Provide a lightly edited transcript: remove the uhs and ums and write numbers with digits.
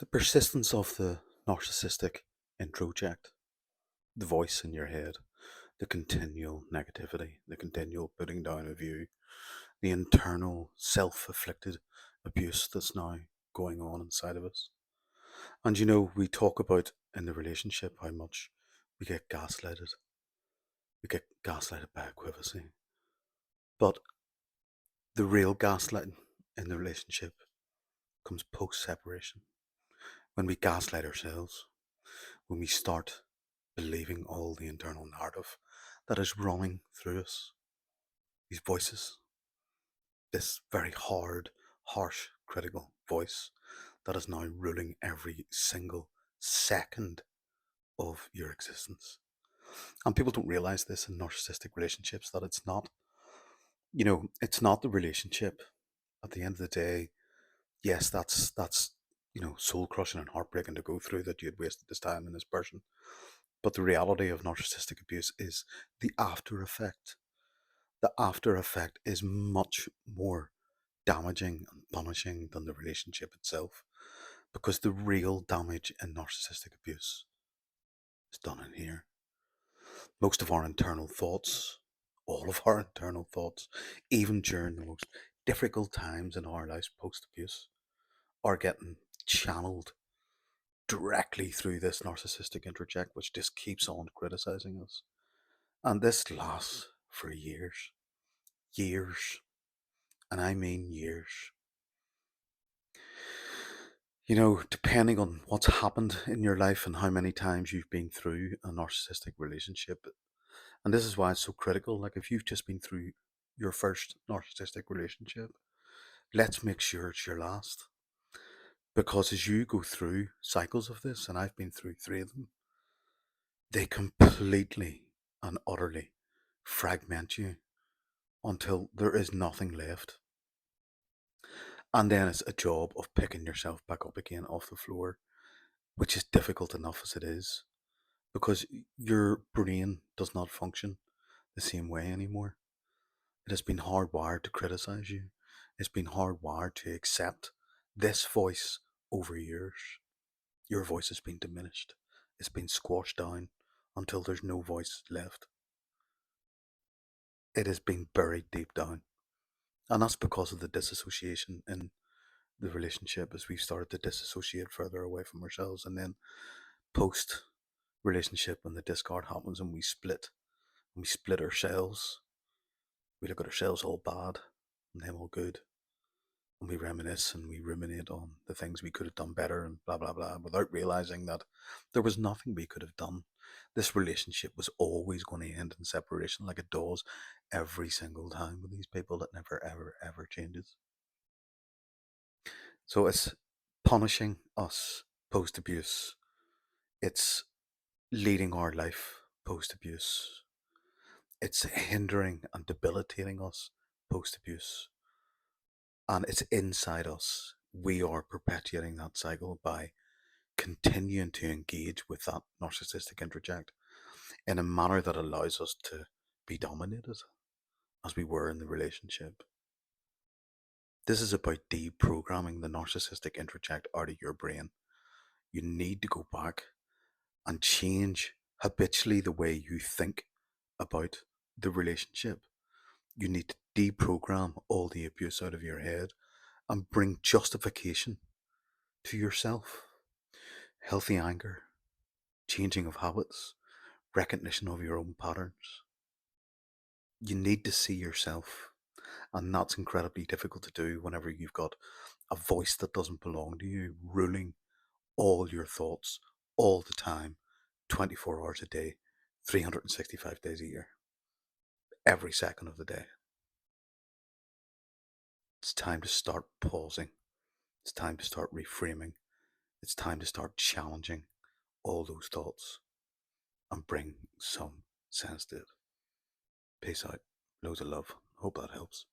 The persistence of the narcissistic introject, the voice in your head, the continual negativity, the continual putting down of you, the internal self afflicted abuse that's now going on inside of us. And we talk about in the relationship how much we get gaslighted. We get gaslighted by equivacy. But the real gaslighting in the relationship comes post separation. When we gaslight ourselves, when we start believing all the internal narrative that is running through us, these voices, this very hard, harsh, critical voice that is now ruling every single second of your existence. And people don't realize this in narcissistic relationships, that it's not the relationship. At the end of the day, yes, that's soul crushing and heartbreaking to go through, that you had wasted this time in this person. But the reality of narcissistic abuse is the after effect. The after effect is much more damaging and punishing than the relationship itself, because the real damage in narcissistic abuse is done in here. Most of our internal thoughts, all of our internal thoughts, even during the most difficult times in our lives post abuse, are getting channeled directly through this narcissistic interject, which just keeps on criticizing us. And this lasts for years, years, and I mean years. Depending on what's happened in your life and how many times you've been through a narcissistic relationship. And this is why it's so critical. Like, if you've just been through your first narcissistic relationship, let's make sure it's your last. Because as you go through cycles of this, and I've been through 3 of them, they completely and utterly fragment you until there is nothing left. And then it's a job of picking yourself back up again off the floor, which is difficult enough as it is, because your brain does not function the same way anymore. It has been hardwired to criticize you. It's been hardwired to accept this voice over yours. Your voice has been diminished. It's been squashed down until there's no voice left. It has been buried deep down. And that's because of the disassociation in the relationship, as we've started to disassociate further away from ourselves. And then post relationship, when the discard happens and we split ourselves, we look at ourselves all bad and them all good. And we reminisce and we ruminate on the things we could have done better and blah, blah, blah, without realizing that there was nothing we could have done. This relationship was always going to end in separation, like it does every single time with these people. That never, ever, ever changes. So it's punishing us post abuse. It's leading our life post abuse. It's hindering and debilitating us post abuse. And it's inside us. We are perpetuating that cycle by continuing to engage with that narcissistic interject in a manner that allows us to be dominated as we were in the relationship. This is about deprogramming the narcissistic interject out of your brain. You need to go back and change habitually the way you think about the relationship. You need to deprogram all the abuse out of your head and bring justification to yourself. Healthy anger, changing of habits, recognition of your own patterns. You need to see yourself, and that's incredibly difficult to do whenever you've got a voice that doesn't belong to you ruling all your thoughts all the time, 24 hours a day, 365 days a year, every second of the day. It's time to start pausing. It's time to start reframing. It's time to start challenging all those thoughts and bring some sense to it. Peace out. Loads of love. Hope that helps.